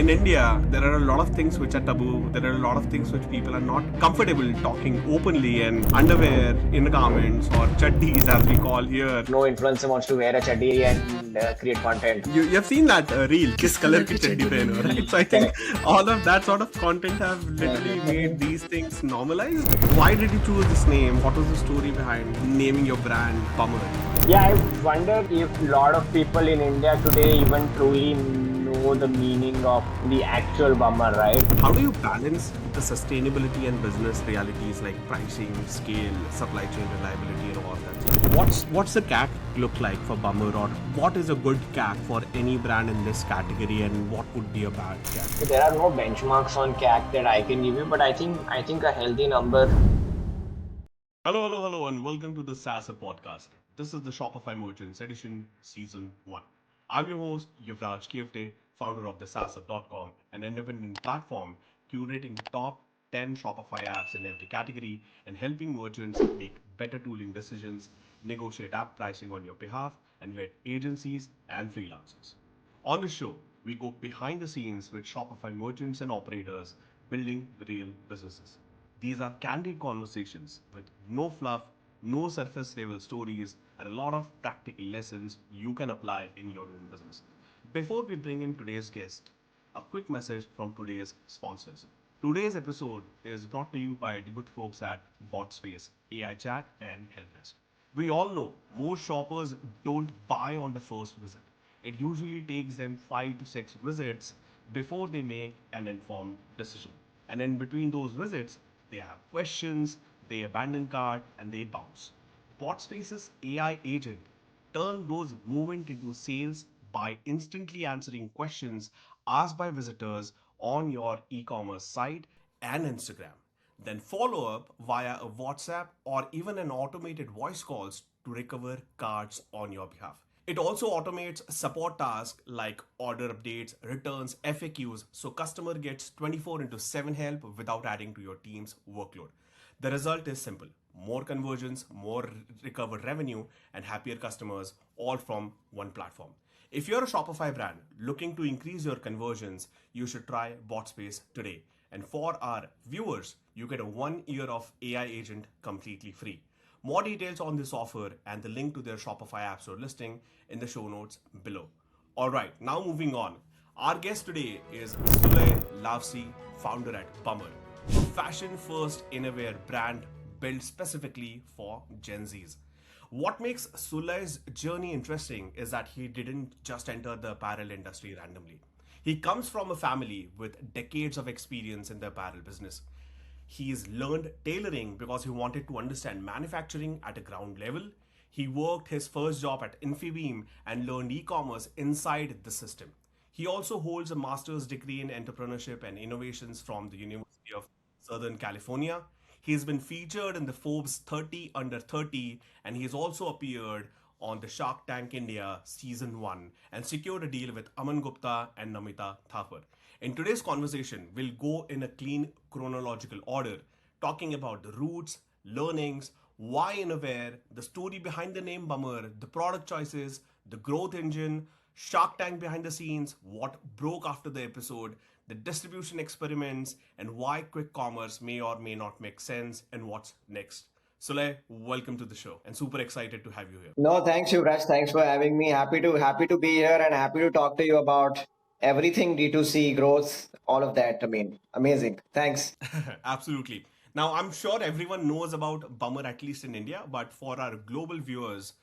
in India, there are a lot of things which are taboo. There are a lot of things which people are not comfortable talking openly, and underwear, garments, or chaddis as we call here. No influencer wants to wear a chaddi and create content. You have seen that reel, किस color की चड्डी पहनो, right? So I think all of that sort of content have literally made these things normalized. Why did you choose this name? What was the story behind naming your brand Bummer? Yeah, I wonder if a lot of people in India today even truly know the meaning of the actual bummer, right? How do you balance the sustainability and business realities like pricing, scale, supply chain reliability, and all that? What's the CAC look like for Bummer, or what is a good CAC for any brand in this category, and what would be a bad CAC? So there are no benchmarks on CAC that I can give you, but I think a healthy number. Hello, and welcome to the SaaS podcast. This is the Shopify Merchants Edition Season 1. I'm your host, Yuvraj Kevte, founder of the SaaSup.com, an independent platform curating the top 10 Shopify apps in every category and helping merchants make better tooling decisions, negotiate app pricing on your behalf, and vet agencies and freelancers. On the show, we go behind the scenes with Shopify merchants and operators building real businesses. These are candid conversations with no fluff, no surface level stories, and a lot of practical lessons you can apply in your own business. Before we bring in today's guest, a quick message from today's sponsors. Today's episode is brought to you by the good folks at BotSpace, AI Chat, and Helpdesk. We all know most shoppers don't buy on the first visit. It usually takes them 5 to 6 visits before they make an informed decision. And in between those visits, they have questions, they abandon cart, and they bounce. BotSpace's AI agent turns those movement into sales by instantly answering questions asked by visitors on your e-commerce site and Instagram. Then follow up via a WhatsApp or even an automated voice calls to recover cards on your behalf. It also automates support tasks like order updates, returns, FAQs, so customer gets 24 into 7 help without adding to your team's workload. The result is simple: more conversions, more recovered revenue, and happier customers, all from one platform. If you're a Shopify brand looking to increase your conversions, you should try BotSpace today. And for our viewers, you get a 1 year of AI agent completely free. More details on this offer and the link to their Shopify App Store listing in the show notes below. Alright, now moving on. Our guest today is Sulay Lavsi, founder at Bummer, a fashion-first innerwear brand built specifically for Gen Zs. What makes Sulay's journey interesting is that he didn't just enter the apparel industry randomly. He comes from a family with decades of experience in the apparel business. He's learned tailoring because he wanted to understand manufacturing at a ground level. He worked his first job at Infibeam and learned e-commerce inside the system. He also holds a master's degree in entrepreneurship and innovations from the University of Southern California. He's been featured in the Forbes 30 Under 30, and he's also appeared on the Shark Tank India Season 1 and secured a deal with Aman, Gupta, and Namita, Thapar. In today's conversation, we'll go in a clean chronological order, talking about the roots, learnings, why innerwear, the story behind the name Bummer, the product choices, the growth engine, Shark Tank behind the scenes, what broke after the episode, the distribution experiments, and why quick commerce may or may not make sense, and what's next. Sulay, welcome to the show, and super excited to have you here. No, thanks, Yuvraj. Thanks for having me. Happy to be here and happy to talk to you about everything D2C growth, all of that. I mean, amazing. Thanks. Absolutely. Now, I'm sure everyone knows about Bummer, at least in India, but for our global viewers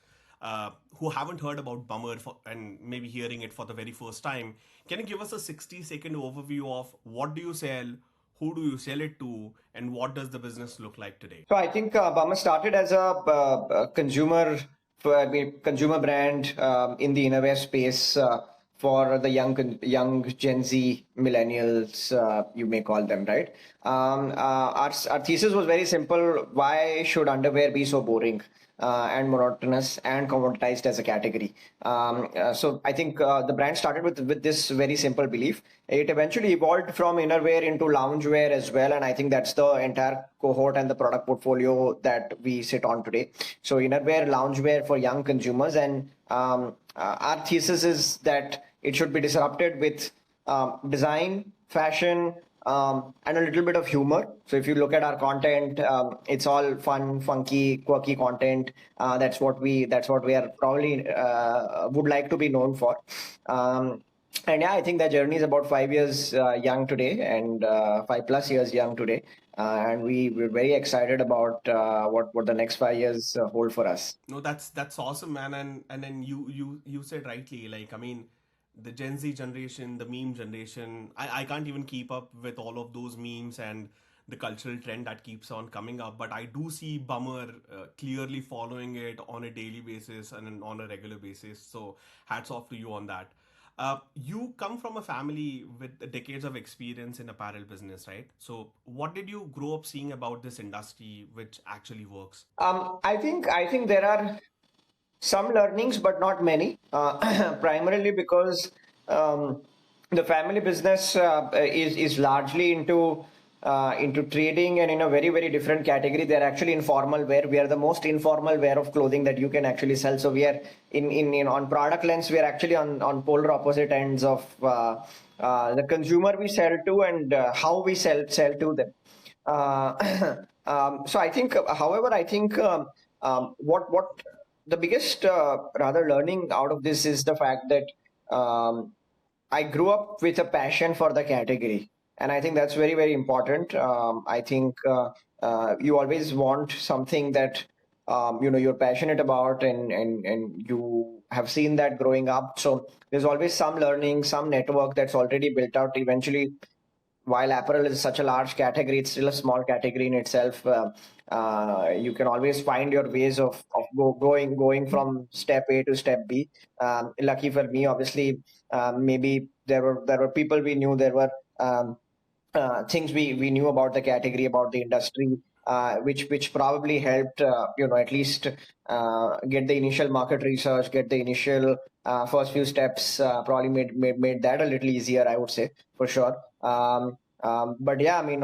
who haven't heard about Bummer and maybe hearing it for the very first time, can you give us a 60-second overview of what do you sell, who do you sell it to, and what does the business look like today? So I think Bummer started as a consumer brand in the innerwear space for the young Gen Z millennials, you may call them, right? Our thesis was very simple. Why should underwear be so boring and monotonous and commoditized as a category? So I think the brand started with this very simple belief. It eventually evolved from innerwear into loungewear as well, and I think that's the entire cohort and the product portfolio that we sit on today. So innerwear, loungewear for young consumers, and our thesis is that it should be disrupted with design, fashion, and a little bit of humor. So if you look at our content, it's all fun, funky, quirky content. That's what we are probably would like to be known for. And yeah, I think that journey is about 5 years young today, and 5+ years young today. And we're very excited about what the next 5 years hold for us. No, that's awesome, man. And then you said rightly, like, I mean, the Gen Z generation, the meme generation, I can't even keep up with all of those memes and the cultural trend that keeps on coming up. But I do see Bummer clearly following it on a daily basis and on a regular basis. So hats off to you on that. You come from a family with decades of experience in apparel business, right? So what did you grow up seeing about this industry which actually works? I think there are some learnings, but not many. Primarily because um, the family business is largely into trading, and in a very very different category. They're actually informal wear. We are the most informal wear of clothing that you can actually sell. So we are in on product lens. We are actually on polar opposite ends of the consumer we sell to, and how we sell to them. So I think, however, I think what the biggest rather learning out of this is the fact that I grew up with a passion for the category, and I think that's very very important. I think you always want something that you're passionate about, and you have seen that growing up. So there's always some learning, some network that's already built out. Eventually, while apparel is such a large category, it's still a small category in itself. You can always find your ways of going from step A to step B. Lucky for me, obviously, maybe there were people we knew, there were things we knew about the category, about the industry, which probably helped at least get the initial market research, get the initial first few steps. Probably made that a little easier, I would say, for sure. But yeah, I mean,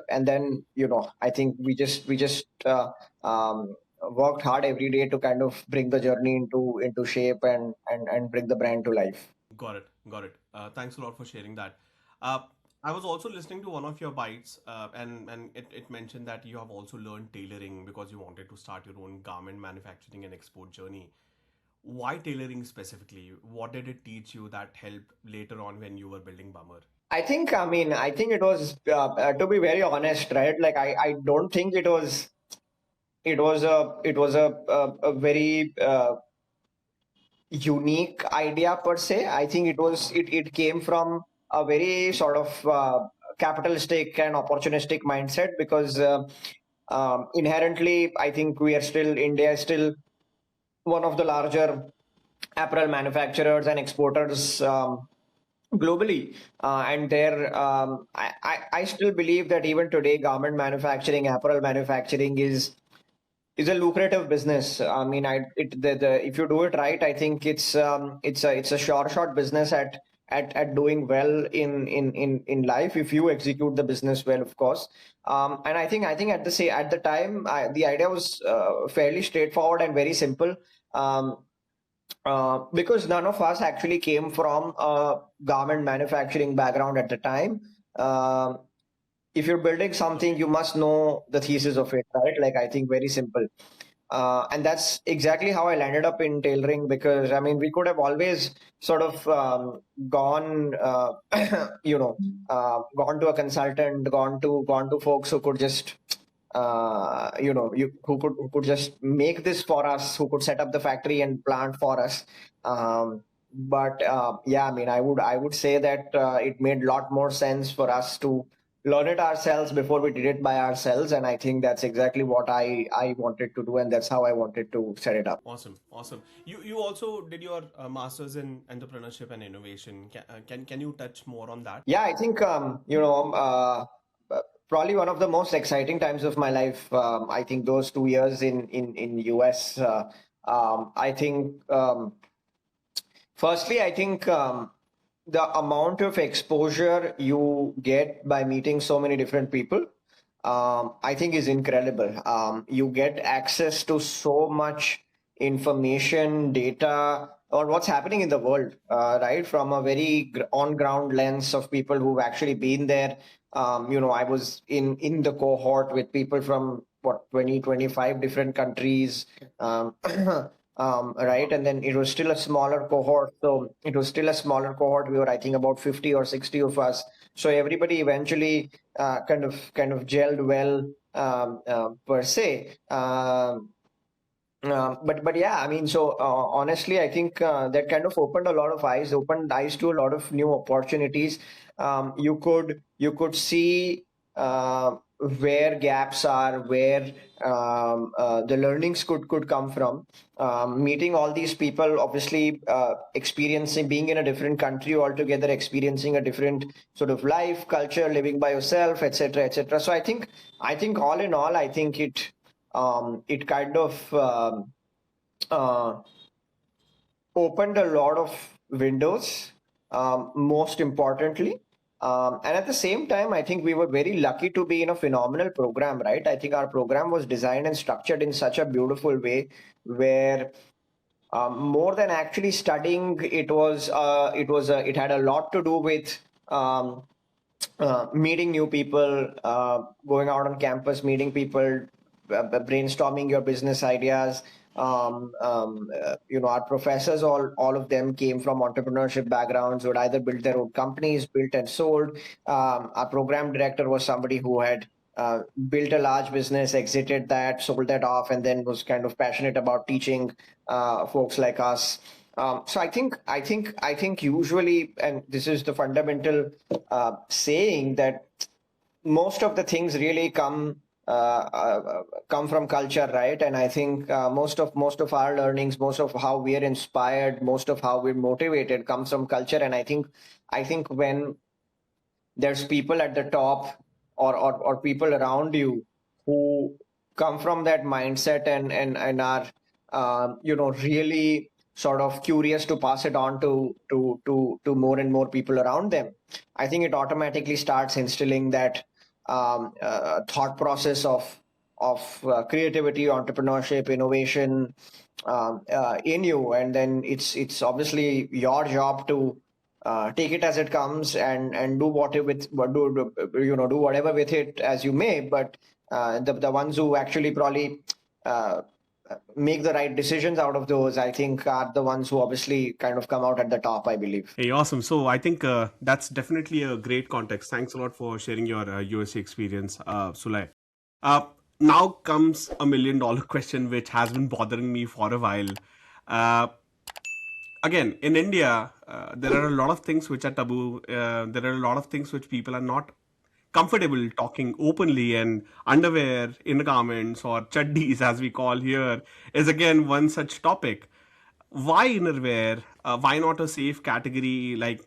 and then I think we just worked hard every day to kind of bring the journey into shape, and bring the brand to life. Got it. Got it. Thanks a lot for sharing that. Uh, I was also listening to one of your bites, and it mentioned that you have also learned tailoring because you wanted to start your own garment manufacturing and export journey. Why tailoring specifically? What did it teach you that helped later on when you were building Bummer? I think it was, to be very honest, right? Like I don't think it was a very unique idea per se. I think it came from a very sort of capitalistic and opportunistic mindset, because inherently, I think India is still one of the larger apparel manufacturers and exporters globally. And there, I still believe that even today, garment manufacturing, apparel manufacturing is a lucrative business. I mean, if you do it right, I think it's a short business at doing well in life, if you execute the business well, of course. And I think at the time, the idea was fairly straightforward and very simple. Um, because none of us actually came from a garment manufacturing background at the time. Um if you're building something, you must know the thesis of it, right? Like, I think very simple. And that's exactly how I landed up in tailoring, because I mean, we could have always sort of gone, gone to a consultant, gone to folks who could just, who could just make this for us, who could set up the factory and plant for us. But yeah, I mean, I would say that it made a lot more sense for us to learn it ourselves before we did it by ourselves. And I think that's exactly what I wanted to do, and that's how I wanted to set it up. Awesome, awesome. You also did your masters in entrepreneurship and innovation. Can you touch more on that? Yeah, I think probably one of the most exciting times of my life. I think those 2 years in US. I think firstly, I think the amount of exposure you get by meeting so many different people, I think is incredible. You get access to so much information, data, or what's happening in the world, right? From a very on-ground lens of people who've actually been there. I was in the cohort with people from what 20, 25 different countries, right? And then it was still a smaller cohort. So it was still a smaller cohort. We were, I think, about 50 or 60 of us. So everybody eventually kind of gelled well, per se. But yeah, I mean, so honestly, I think that kind of opened eyes to a lot of new opportunities. You could see where gaps are, where the learnings could come from. Meeting all these people, obviously, experiencing being in a different country altogether, experiencing a different sort of life, culture, living by yourself, etc., etc. So I think all in all, I think it kind of uh, opened a lot of windows, most importantly. And at the same time, I think we were very lucky to be in a phenomenal program, right? I think our program was designed and structured in such a beautiful way where more than actually studying, it had a lot to do with meeting new people, going out on campus, meeting people, brainstorming your business ideas. Our professors, all of them came from entrepreneurship backgrounds, would either build their own companies, built and sold. Our program director was somebody who had built a large business, exited that, sold that off, and then was kind of passionate about teaching folks like us. So I think usually, and this is the fundamental saying, that most of the things really come from culture, right? And I think most of our learnings, most of how we are inspired, most of how we're motivated comes from culture. And I think when there's people at the top, or people around you who come from that mindset, and are really sort of curious to pass it on to more and more people around them, I think it automatically starts instilling that thought process of creativity, entrepreneurship, innovation in you. And then it's obviously your job to take it as it comes, and do whatever with it as you may. But the ones who actually probably uh, make the right decisions out of those, I think, are the ones who obviously kind of come out at the top, I believe. Hey, awesome. So I think that's definitely a great context. Thanks a lot for sharing your USA experience, Sulay. Uh, Now comes $1 million question, which has been bothering me for a while. Uh, Again, in India, there are a lot of things which are taboo. There are a lot of things which people are not comfortable talking openly, and underwear, inner garments, or chaddis, as we call here, is again one such topic. Why innerwear? Why not a safe category like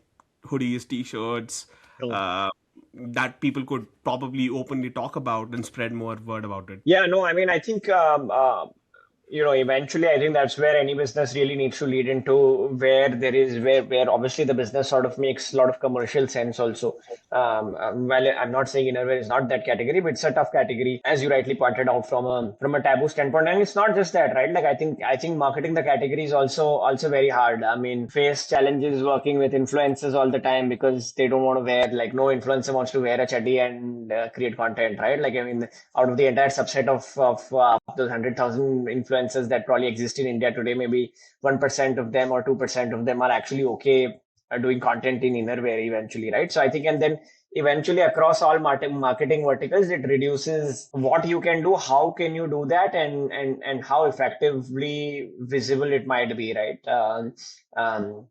hoodies, t-shirts, True. uh, that people could probably openly talk about and spread more word about it? Yeah, no, I mean, I think eventually, I think that's where any business really needs to lead into, where obviously the business sort of makes a lot of commercial sense also. Well, I'm not saying innerwear is not that category, but it's a tough category, as you rightly pointed out, from a taboo standpoint. And it's not just that, right? Like I think marketing the category is also very hard. I mean, face challenges working with influencers all the time because they don't want to wear, like, no influencer wants to wear a chaddi and create content, right? Like, I mean, out of the entire subset of those 100,000 influencers that probably exist in India today, maybe 1% of them or 2% of them are actually okay doing content in innerwear eventually, right? So I think, and then eventually across all marketing verticals, it reduces what you can do, how can you do that, and how effectively visible it might be, right? Um,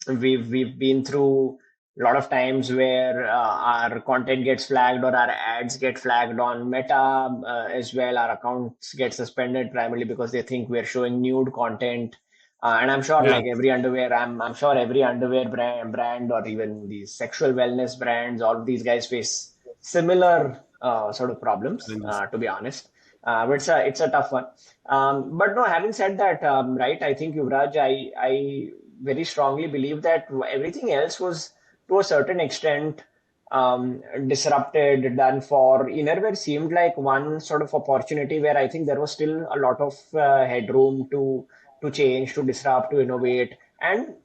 we've been through a lot of times where our content gets flagged or our ads get flagged on Meta as well. Our accounts get suspended primarily because they think we're showing nude content. And I'm sure, Yeah, like every underwear, I'm sure every underwear brand or even these sexual wellness brands, all of these guys face similar sort of problems, challenges. to be honest. But it's a tough one. But no, having said that, right, I think, Yuvraj, I very strongly believe that everything else was to a certain extent disrupted, done for. Innerwear seemed like one sort of opportunity where I think there was still a lot of headroom to change, to disrupt, to innovate. And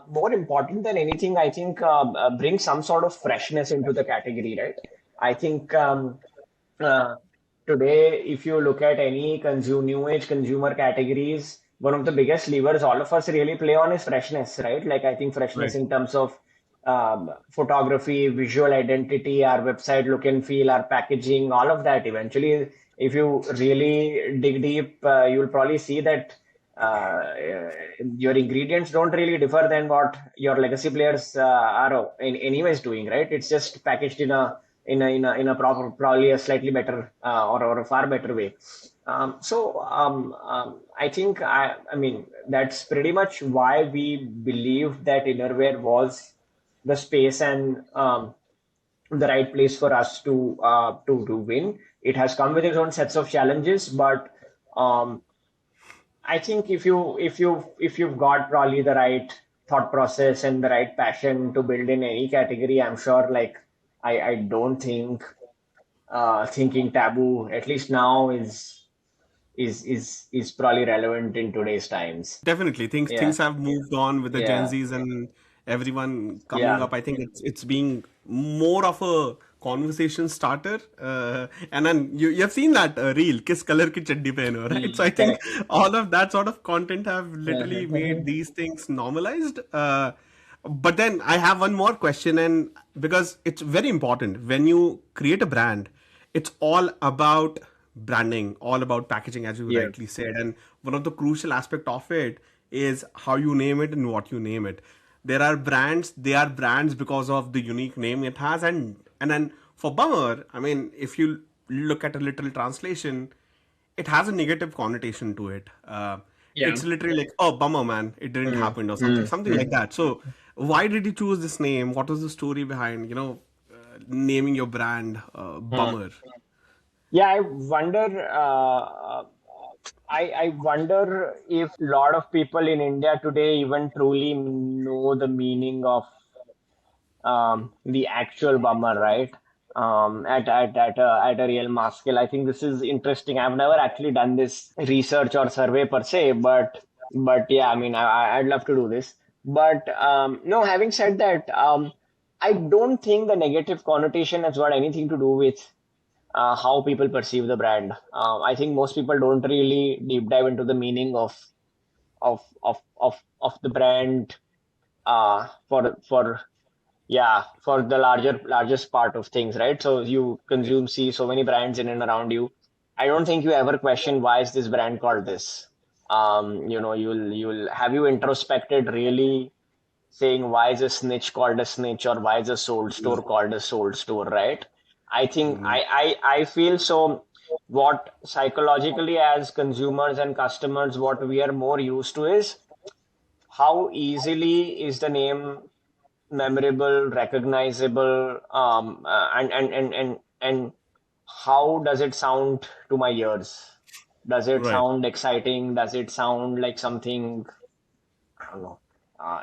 more important than anything, I think bring some sort of freshness into the category, right? I think uh, today, if you look at any new age consumer categories, one of the biggest levers all of us really play on is freshness, right? Like I think freshness Right. in terms of photography, visual identity, our website look and feel, our packaging, all of that. Eventually, if you really dig deep, you'll probably see that your ingredients don't really differ than what your legacy players are anyways doing, right? It's just packaged in a proper, probably a slightly better or a far better way. I think I mean that's pretty much why we believe that innerwear was the space and the right place for us to win. It has come with its own sets of challenges, but um, I think if you've got probably the right thought process and the right passion to build in any category, I'm sure like I don't think thinking taboo, at least now, is probably relevant in today's times. Definitely, things Yeah, have moved on with the Gen yeah, Zs and everyone coming yeah. up. I think it's being more of a conversation starter. And then you have seen that reel, "Kiss color ki chaddi pehno," right? So I think Correct. all of that sort of content have literally made these things normalized. But then I have one more question, and because it's very important when you create a brand, it's all about branding, all about packaging, as you Yeah. rightly said. And one of the crucial aspect of it is how you name it and what you name it. There are brands, they are brands because of the unique name it has. And then for Bummer, I mean, if you look at a literal translation, it has a negative connotation to it. Yeah. It's literally like, oh, bummer, man, it didn't Mm, happen, or something, mm, something like mm. that. So, why did you choose this name? What was the story behind, naming your brand Mm. Bummer? Yeah, I wonder. I wonder if a lot of people in India today even truly know the meaning of the actual bummer, right? At a real mass scale. I think this is interesting. I've never actually done this research or survey per se, but yeah, I mean, I'd love to do this. But no, having said that, I don't think the negative connotation has got anything to do with how people perceive the brand. I think most people don't really deep dive into the meaning of the brand for the largest part of things, right? So you consume, see so many brands in and around you. I don't think you ever question why is this brand called this. You'll have you introspected really saying why is a snitch called a snitch or why is a sold store called a sold store, right? I think Mm, I feel so. What psychologically as consumers and customers, what we are more used to is how easily is the name memorable, recognizable, and how does it sound to my ears? Does it right. sound exciting? Does it sound like something, I don't know,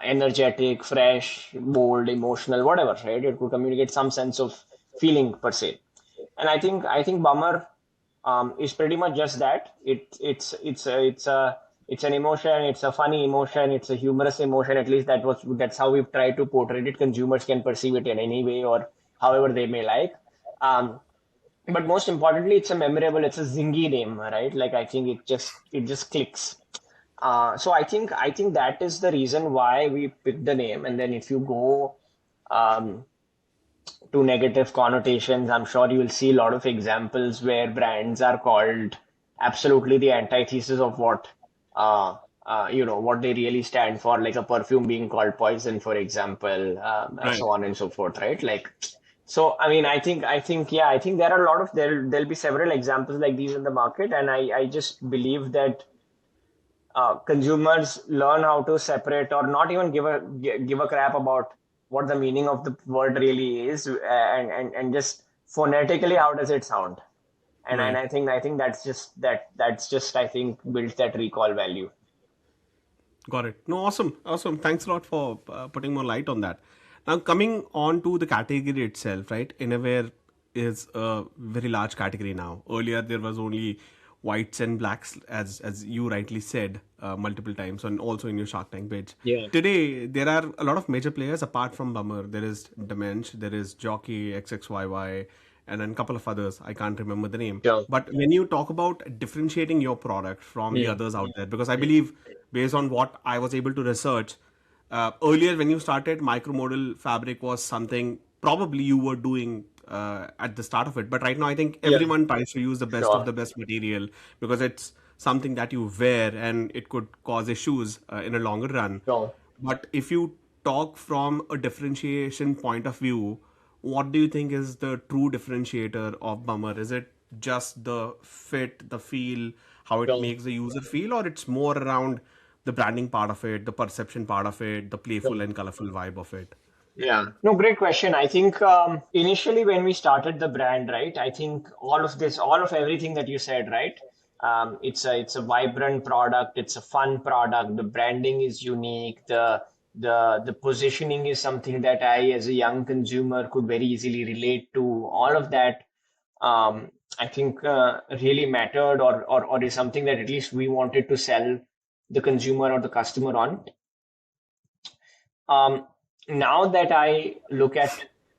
energetic, fresh, bold, emotional, whatever, right? It could communicate some sense of feeling per se. And I think Bummer is pretty much just that. It's an emotion. It's a funny emotion. It's a humorous emotion. At least that's how we've tried to portray it. Consumers can perceive it in any way or however they may like. Um, but most importantly, it's a memorable. It's a zingy name, right? Like I think it just clicks. So I think that is the reason why we picked the name. And then if you go um, to negative connotations, I'm sure you will see a lot of examples where brands are called absolutely the antithesis of what they really stand for, like a perfume being called poison, for example, Right. so on and so forth, right? Like, so I mean, yeah, I think there are a lot of there'll be several examples like these in the market, and I just believe that consumers learn how to separate or not even give a crap about what the meaning of the word really is, and just phonetically how does it sound, and Right. I think that's just I think builds that recall value. Got it. No, awesome. Awesome. Thanks a lot for putting more light on that. Now, coming on to the category itself, right? Innerwear is a very large category now. Earlier, there was only whites and blacks, as you rightly said multiple times, and also in your Shark Tank page. Yeah. Today, there are a lot of major players apart from Bummer. There is Dimension, there is Jockey, XXYY, and then a couple of others. I can't remember the name. Sure. But when you talk about differentiating your product from the others out there, because I believe, based on what I was able to research, earlier when you started, micromodal fabric was something probably you were doing at the start of it. But right now, I think everyone tries to use the best of Sure. the best material because it's something that you wear and it could cause issues in a longer run. Sure. But if you talk from a differentiation point of view, what do you think is the true differentiator of Bummer? Is it just the fit, the feel, how it Sure. makes the user feel, or it's more around the branding part of it, the perception part of it, the playful and colorful vibe of it? Yeah. No, great question. I think initially when we started the brand, right, I think all of everything that you said, right? It's a vibrant product. It's a fun product. The branding is unique. The positioning is something that I, as a young consumer, could very easily relate to. All of that, I think, really mattered, or is something that at least we wanted to sell the consumer or the customer on. Um, Now that I look at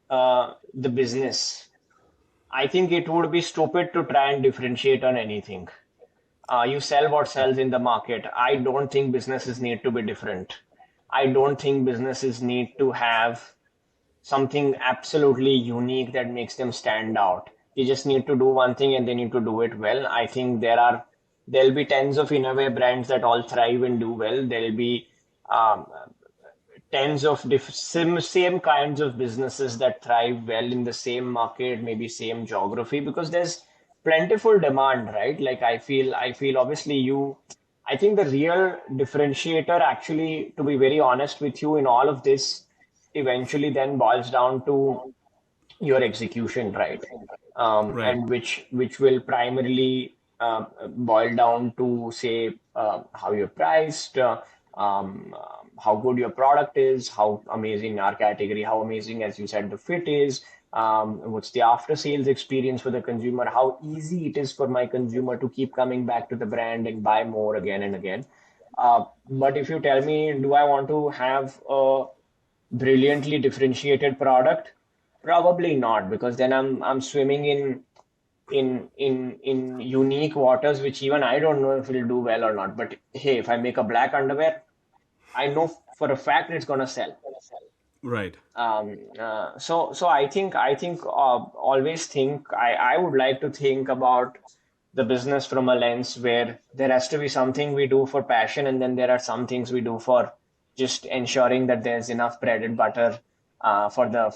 the business, I think it would be stupid to try and differentiate on anything. You sell what sells in the market. I don't think businesses need to be different. I don't think businesses need to have something absolutely unique that makes them stand out. You just need to do one thing and they need to do it well. I think there'll be tens of innerwear brands that all thrive and do well. There'll be um, tens of same kinds of businesses that thrive well in the same market, maybe same geography, because there's plentiful demand, right? Like I feel obviously I think the real differentiator, actually, to be very honest with you, in all of this, eventually then boils down to your execution, right? Right. And which will primarily boil down to, say, how you're priced, how good your product is, how amazing our category, how amazing, as you said, the fit is, what's the after sales experience for the consumer, how easy it is for my consumer to keep coming back to the brand and buy more again and again. But if you tell me, do I want to have a brilliantly differentiated product? Probably not, because then I'm swimming in unique waters, which even I don't know if it'll do well or not. But hey, if I make a black underwear, I know for a fact it's gonna sell. Right. So I think always think I would like to think about the business from a lens where there has to be something we do for passion, and then there are some things we do for just ensuring that there's enough bread and butter for the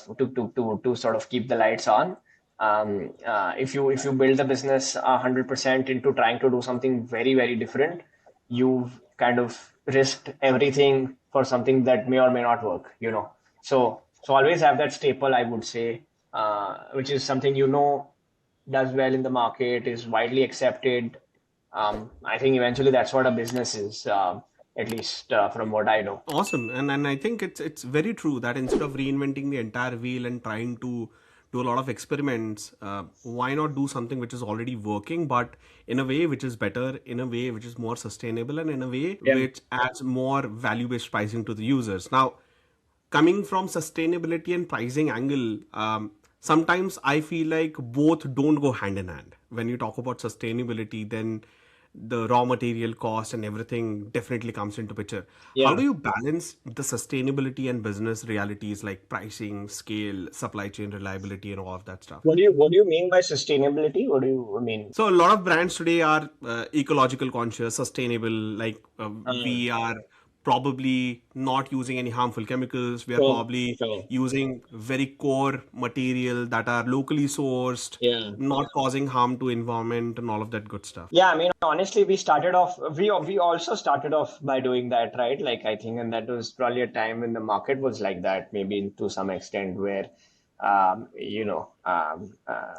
to sort of keep the lights on. If you build the business 100% into trying to do something very, very different, you've kind of risked everything for something that may or may not work, you know. So always have that staple, I would say, which is something does well in the market, is widely accepted. I think eventually that's what a business is, at least from what I know. Awesome, and I think it's very true that instead of reinventing the entire wheel and trying to do a lot of experiments, why not do something which is already working, but in a way which is better, in a way which is more sustainable, and in a way Yeah. which adds more value-based pricing to the users. Now, coming from sustainability and pricing angle, sometimes I feel like both don't go hand in hand. When you talk about sustainability, then the raw material cost and everything definitely comes into picture. How Yeah. do you balance the sustainability and business realities like pricing, scale, supply chain reliability, and all of that stuff? What do you mean by sustainability? What do you mean? So a lot of brands today are ecological conscious, sustainable. Like we are probably not using any harmful chemicals. We are So, probably so using very core material that are locally sourced, yeah. not causing harm to environment and all of that good stuff. Yeah, I mean, honestly, we also started off by doing that, right? Like, I think, and that was probably a time when the market was like that, maybe to some extent, where,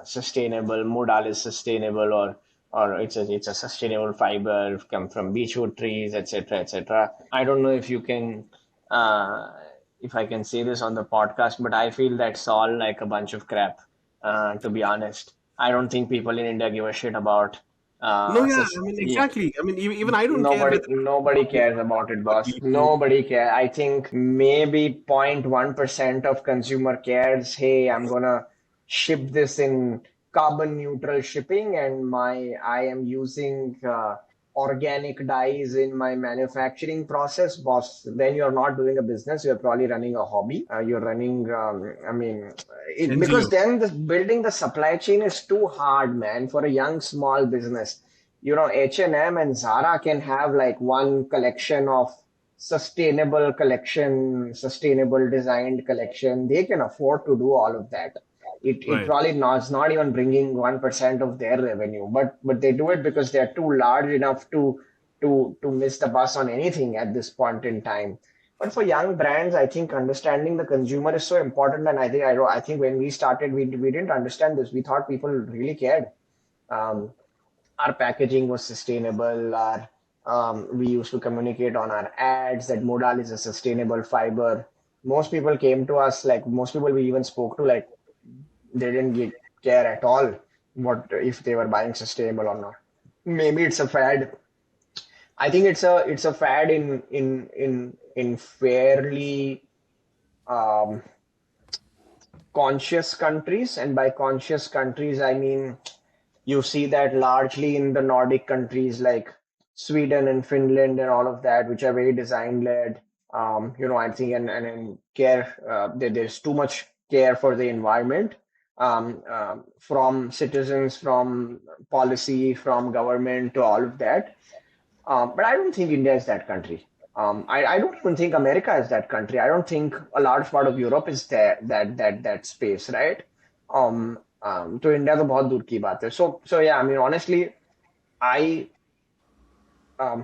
sustainable modal is sustainable, or it's a sustainable fiber come from beechwood trees, etc., etc. I don't know uh, if I can say this on the podcast, but I feel that's all like a bunch of crap, to be honest. I don't think people in India give a shit about No, yeah, I mean, Yeah. exactly. I mean, even I don't care whether Nobody cares about it, or boss. you. Nobody cares. I think maybe 0.1% of consumer cares. Hey, I'm gonna ship this in carbon neutral shipping, and I am using organic dyes in my manufacturing process, boss. Then you're not doing a business. You're probably running a hobby. You're running. I mean, because NGO. then building the supply chain is too hard, man, for a young small business. H&M and Zara can have like one collection of sustainable designed collection. They can afford to do all of that. It Right. probably not, it's not even bringing 1% of their revenue, but they do it because they're too large enough to miss the bus on anything at this point in time. But for young brands, I think understanding the consumer is so important. And I think when we started, we didn't understand this. We thought people really cared. Our packaging was sustainable. We used to communicate on our ads that modal is a sustainable fiber. Most people came to us, like most people we even spoke to, like they didn't care at all what if they were buying sustainable or not. Maybe it's a fad. I think it's a fad in fairly um, conscious countries, and by conscious countries I mean you see that largely in the Nordic countries like Sweden and Finland and all of that, which are very design led. I think and care. There's too much care for the environment from citizens, from policy, from government to all of that. But I don't think India is that country. I don't even think America is that country. I don't think a large part of Europe is there that space, right? तो India तो बहुत दूर की बात है. So yeah, I mean honestly, I um,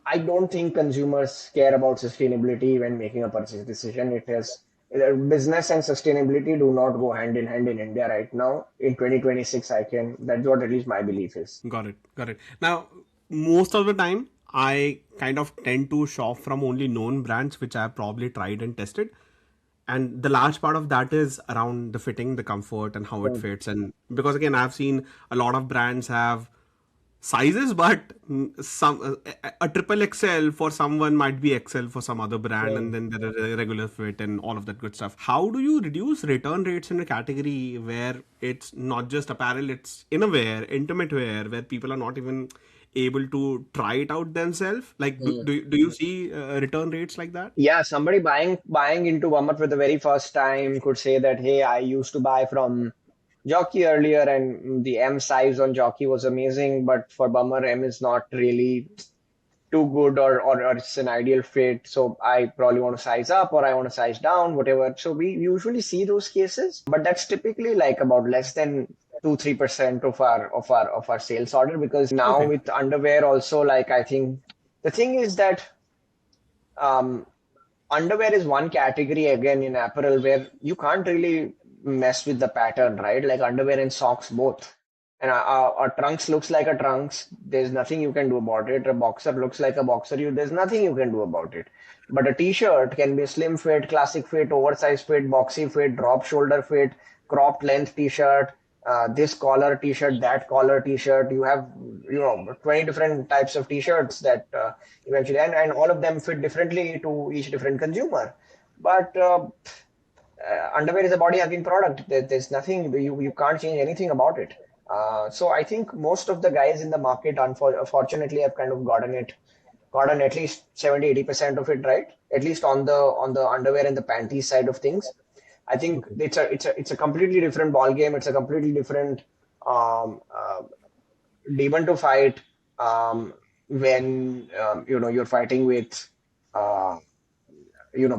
I don't think consumers care about sustainability when making a purchase decision. Business and sustainability do not go hand in hand in India right now. In 2026, that's what at least my belief is. Got it. Got it. Now, most of the time, I kind of tend to shop from only known brands which I have probably tried and tested. And the large part of that is around the fitting, the comfort, and how it Hmm. fits. And because again, I've seen a lot of brands have sizes, but some a triple XL for someone might be XL for some other brand, Hmm. and then there are regular fit and all of that good stuff. How do you reduce return rates in a category where it's not just apparel, it's innerwear, intimate wear, where people are not even able to try it out themselves? Like, do you see return rates like that? Yeah, somebody buying into Bummer for the very first time could say that, hey, I used to buy from Jockey earlier, and the M size on Jockey was amazing, but for Bummer, M is not really too good, or it's an ideal fit. So I probably want to size up or I want to size down, whatever. So we usually see those cases, but that's typically like about less than 2-3% of our sales order, because now Okay. with underwear also, like I think the thing is that um underwear is one category again in apparel where you can't really mess with the pattern, right? Like underwear and socks both. And a trunks looks like a trunks. There's nothing you can do about it. A boxer looks like a boxer. There's nothing you can do about it. But a t-shirt can be a slim fit, classic fit, oversized fit, boxy fit, drop shoulder fit, cropped length t-shirt, this collar t-shirt, that collar t-shirt. You have, 20 different types of t-shirts that eventually, and all of them fit differently to each different consumer. But underwear is a body hugging product. There's nothing, you can't change anything about it. So I think most of the guys in the market, unfortunately, have kind of gotten at least 70-80% of it right, at least on the underwear and the panties side of things. I think it's a completely different ball game. It's a completely different demon to fight when you're fighting with uh,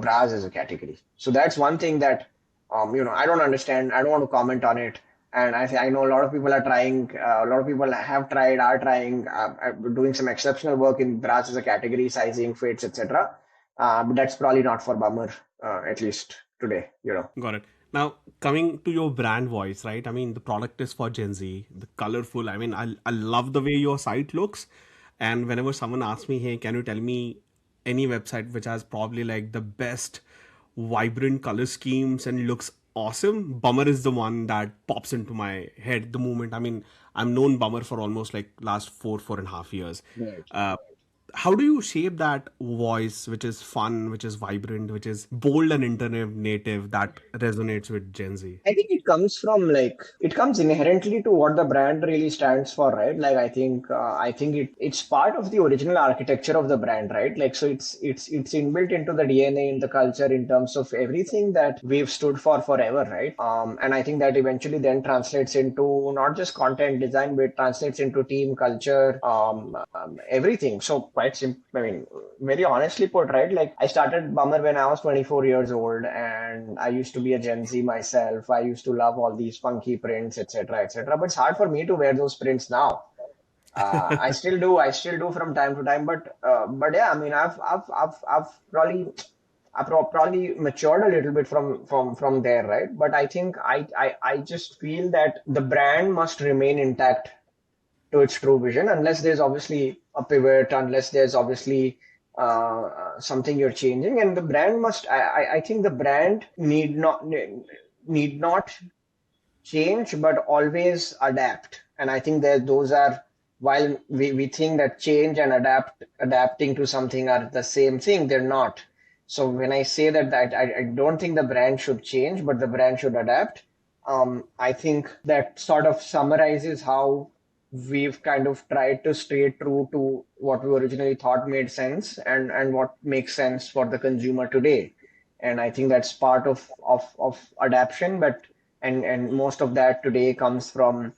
bras as a category. So that's one thing that I don't understand. I don't want to comment on it. And I know a lot of people are trying. A lot of people have tried, are trying, doing some exceptional work in bras as a category, sizing, fits, etc. But that's probably not for Bummer, at least today. Got it. Now, coming to your brand voice, right? I mean, the product is for Gen Z, the colorful. I mean, I love the way your site looks. And whenever someone asks me, hey, can you tell me any website which has probably like the best vibrant color schemes and looks awesome. Bummer is the one that pops into my head the moment. I mean, I've known Bummer for almost like last 4.5 years. Right. Uh, how do you shape that voice, which is fun, which is vibrant, which is bold and internet native, that resonates with Gen Z? I think it comes from like it comes inherently to what the brand really stands for, right? Like I think it's part of the original architecture of the brand, right? Like so it's inbuilt into the DNA in the culture in terms of everything that we've stood for forever, right? And I think that eventually then translates into not just content design, but it translates into team culture, everything. So quite simple. I mean, very honestly put, right? Like I started Bummer when I was 24 years old, and I used to be a Gen Z myself. I used to love all these funky prints, etc., etc. But it's hard for me to wear those prints now. I still do from time to time, but yeah, I mean, I've probably matured a little bit from there, right? But I think I just feel that the brand must remain intact to its true vision, unless there's obviously a pivot, unless there's obviously something you're changing, and the brand must. I think the brand need not change, but always adapt. And I think that those are while we think that change and adapting to something are the same thing, they're not. So when I say that I don't think the brand should change, but the brand should adapt. I think that sort of summarizes how we've kind of tried to stay true to what we originally thought made sense and what makes sense for the consumer today. And I think that's part of adaptation, but and most of that today comes from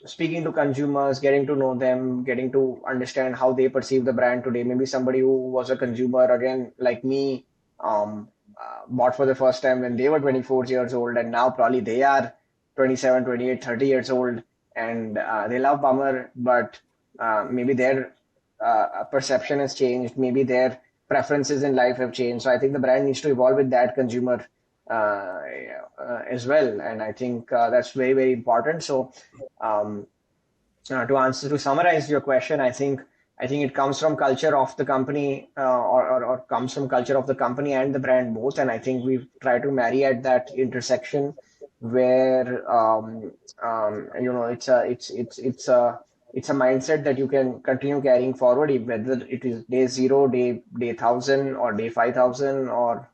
speaking to consumers, getting to know them, getting to understand how they perceive the brand today. Maybe somebody who was a consumer, again, like me, bought for the first time when they were 24 years old, and now probably they are 27, 28, 30 years old, and they love Bummer, but maybe their perception has changed, maybe their preferences in life have changed. So I think the brand needs to evolve with that consumer as well, and I think that's very, very important. So um, to summarize your question, I think it comes from culture of the company, or comes from culture of the company and the brand both. And I think we've tried to marry at that intersection where it's a mindset that you can continue carrying forward, whether it is day zero, day 1,000, or day 5,000, or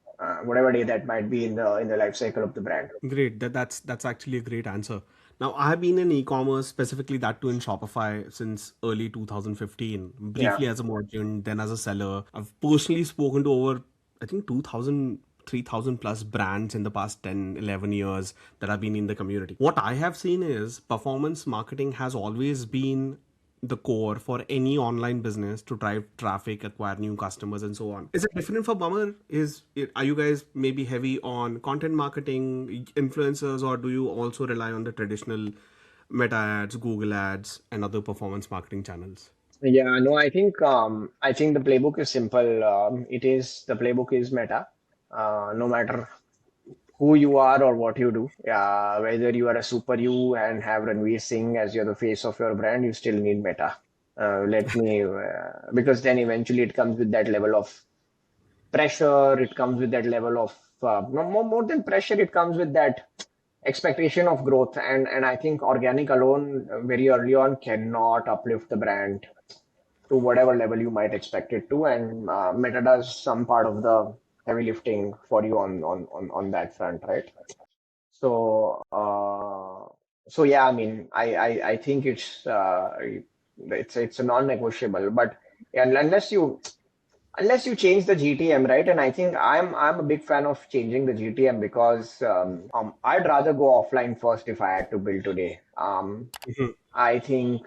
whatever day that might be in the life cycle of the brand. Great. That's actually a great answer. Now, I have been in e-commerce, specifically that too in Shopify, since early 2015. Yeah. Briefly as a merchant, then as a seller. I've personally spoken to over, I think, 2,000, 3,000 plus brands in the past 10, 11 years that have been in the community. What I have seen is performance marketing has always been the core for any online business to drive traffic, acquire new customers, and so on. Is it different for Bummer? Are you guys maybe heavy on content marketing, influencers, or do you also rely on the traditional Meta ads, Google ads, and other performance marketing channels? Yeah, no, I think the playbook is simple. The playbook is Meta. No matter who you are or what you do, whether you are a super you and have Ranveer Singh as you're the face of your brand, you still need Meta. Because then eventually it comes with that level of pressure. It comes with that level of more than pressure. It comes with that expectation of growth, and I think organic alone very early on cannot uplift the brand to whatever level you might expect it to, and Meta does some part of the heavy lifting for you on that front, right? So yeah, I mean, I think it's a non-negotiable, but and unless you change the GTM, right? And I think I'm a big fan of changing the GTM because I'd rather go offline first if I had to build today. I think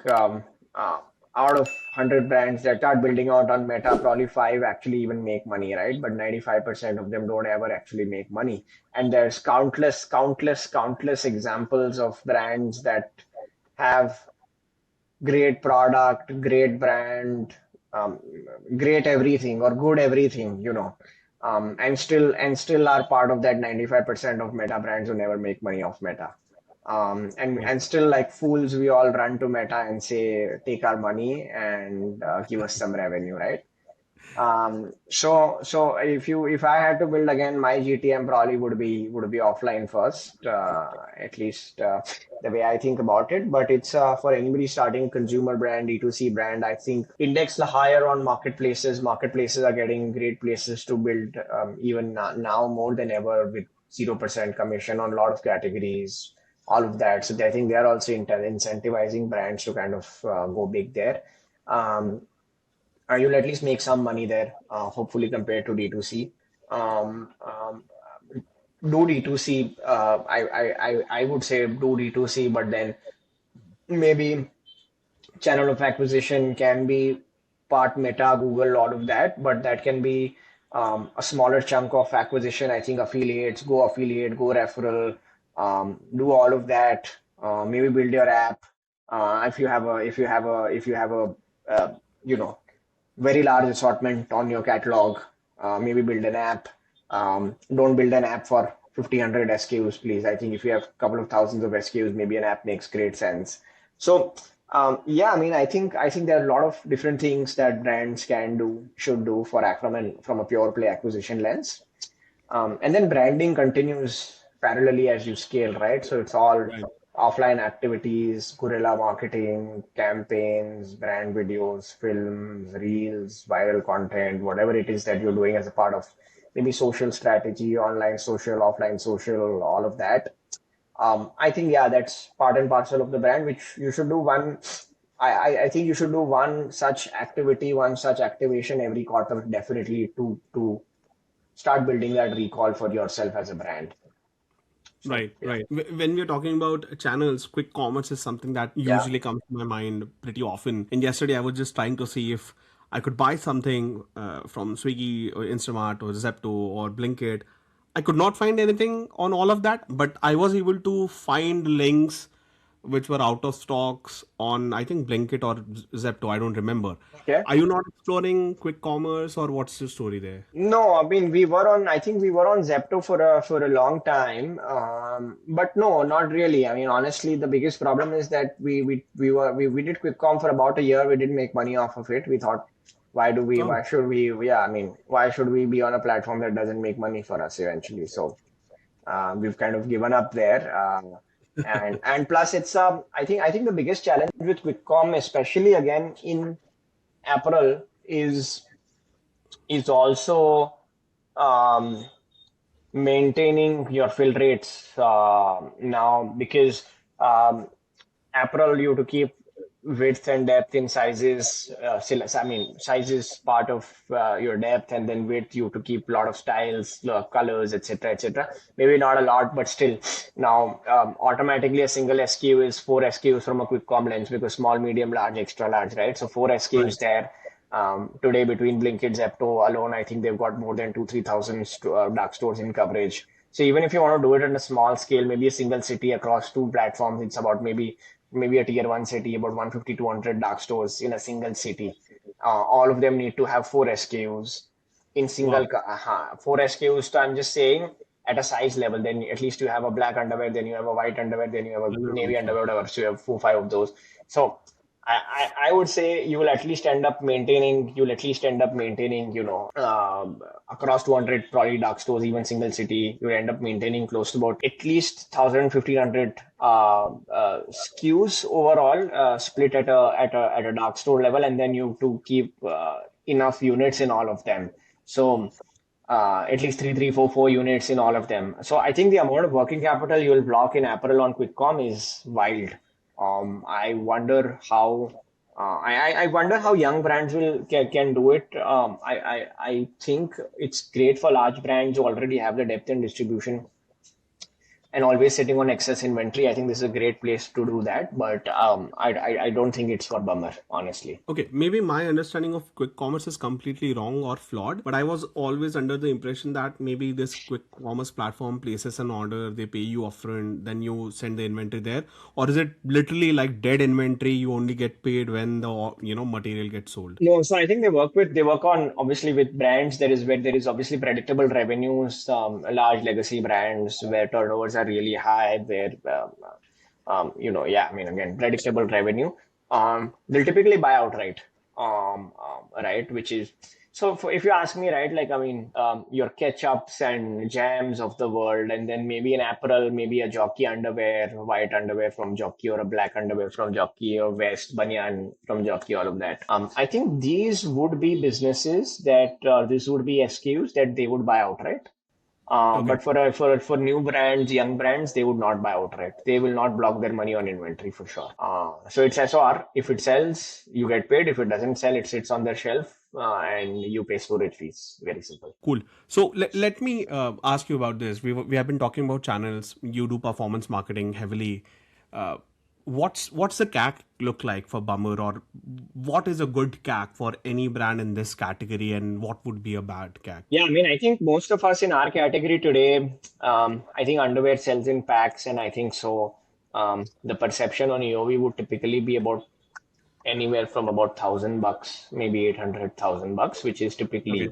out of 100 brands that are building out on Meta, probably five actually even make money, right? But 95% of them don't ever actually make money. And there's countless examples of brands that have great product, great brand, um, great everything or good everything, and still are part of that 95% of Meta brands who never make money off Meta. And still like fools, we all run to Meta and say, take our money and give us some revenue, right? So if I had to build again, my GTM probably would be offline first, at least the way I think about it. But it's for anybody starting consumer brand, D2C brand. I think index the higher on marketplaces. Marketplaces are getting great places to build, even now more than ever, with 0% commission on a lot of categories, all of that. So I think they are also incentivizing brands to kind of go big there. Um, you'll at least make some money there, hopefully compared to D2C. Um, um, do D2C, I would say do D2C, but then maybe channel of acquisition can be part Meta, Google, all of that, but that can be a smaller chunk of acquisition. I think affiliates, go affiliate, go referral, do all of that. Maybe build your app. If you have a uh, you know very large assortment on your catalog. Maybe build an app. Don't build an app for 1,500 SKUs, please. I think if you have a couple of thousands of SKUs, maybe an app makes great sense. So, yeah, I mean, I think there are a lot of different things that brands can do, should do for from a pure play acquisition lens. And then branding continues parallelly as you scale, right? So it's all Right. offline activities, guerrilla marketing, campaigns, brand videos, films, reels, viral content, whatever it is that you're doing as a part of maybe social strategy, online social, offline social, all of that. I think, yeah, that's part and parcel of the brand, which you should do one. I think you should do one such activity, one such activation every quarter, definitely to start building that recall for yourself as a brand. So Right, yeah, right. When we're talking about channels, quick commerce is something that yeah. usually comes to my mind pretty often. And yesterday I was just trying to see if I could buy something from Swiggy or Instamart or Zepto or Blinkit. I could not find anything on all of that, but I was able to find links which were out of stocks on, I think, Blinkit or Zepto. I don't remember. Okay. Are you not exploring quick commerce, or what's the story there? No, I mean I think we were on Zepto for a long time. But no, not really. I mean, honestly, the biggest problem is that we did QuickCom for about a year. We didn't make money off of it. We thought, Oh, why should we, yeah, I mean, why should we be on a platform that doesn't make money for us eventually? So we've kind of given up there. And plus it's I think the biggest challenge with QuickCom, especially again in apparel, is also um, maintaining your fill rates now, because um, apparel, you have to keep width and depth in sizes. I mean, size is part of your depth, and then width you have to keep a lot of styles, colors, etc., etc. Maybe not a lot, but still. Now, automatically a single SKU is four SKUs from a quick com lens, because small, medium, large, extra large, right? So four right. SKUs there. Today, between Blinkit, Zepto alone, I think they've got more than 2-3,000 dark stores in coverage. So even if you want to do it on a small scale, maybe a single city across two platforms, it's about maybe a tier one city, about 150 to 200 dark stores in a single city. All of them need to have four SKUs in single, Wow. four SKUs. So I'm just saying at a size level, then at least you have a black underwear, then you have a white underwear, then you have a navy Understood. underwear, whatever. So you have 4, 5 of those. So I would say you'll at least end up maintaining, across 200 probably dark stores, even single city, you end up maintaining close to about at least 1,000, 1,500 SKUs overall, split at a dark store level, and then you have to keep enough units in all of them. So at least four units in all of them. So I think the amount of working capital you'll block in apparel on Quickcom is wild. I wonder how. I wonder how young brands can do it. I think it's great for large brands who already have the depth and distribution and always sitting on excess inventory. I think this is a great place to do that. But I don't think it's for bummer, honestly. Okay, maybe my understanding of quick commerce is completely wrong or flawed, but I was always under the impression that maybe this quick commerce platform places an order, they pay you upfront, then you send the inventory there, or is it literally like dead inventory? You only get paid when the material gets sold. No, so I think they work on, obviously, with brands. There is obviously predictable revenues, large legacy brands where turnovers are really high, where yeah, I mean, again, predictable revenue. They'll typically buy outright, right? Which is, if you ask me, right, like, I mean, your ketchups and jams of the world, and then maybe an apparel, maybe a jockey underwear, white underwear from jockey, or a black underwear from jockey, or vest, banyan from jockey, all of that. I think these would be businesses that, this would be SKUs that they would buy outright. Okay. But for new brands, young brands, they would not buy outright. They will not block their money on inventory for sure. So it's SOR. If it sells, you get paid. If it doesn't sell, it sits on their shelf, and you pay storage fees. Very simple. Cool. So let me ask you about this. We have been talking about channels. You do performance marketing heavily. Uh, what's the CAC look like for Bummer, or what is a good CAC for any brand in this category, and what would be a bad CAC? Yeah, I mean, I think most of us in our category today, I think underwear sells in packs, and I think so. The perception on EOV would typically be about anywhere from about $1,000, maybe 800,000 bucks, which is Okay.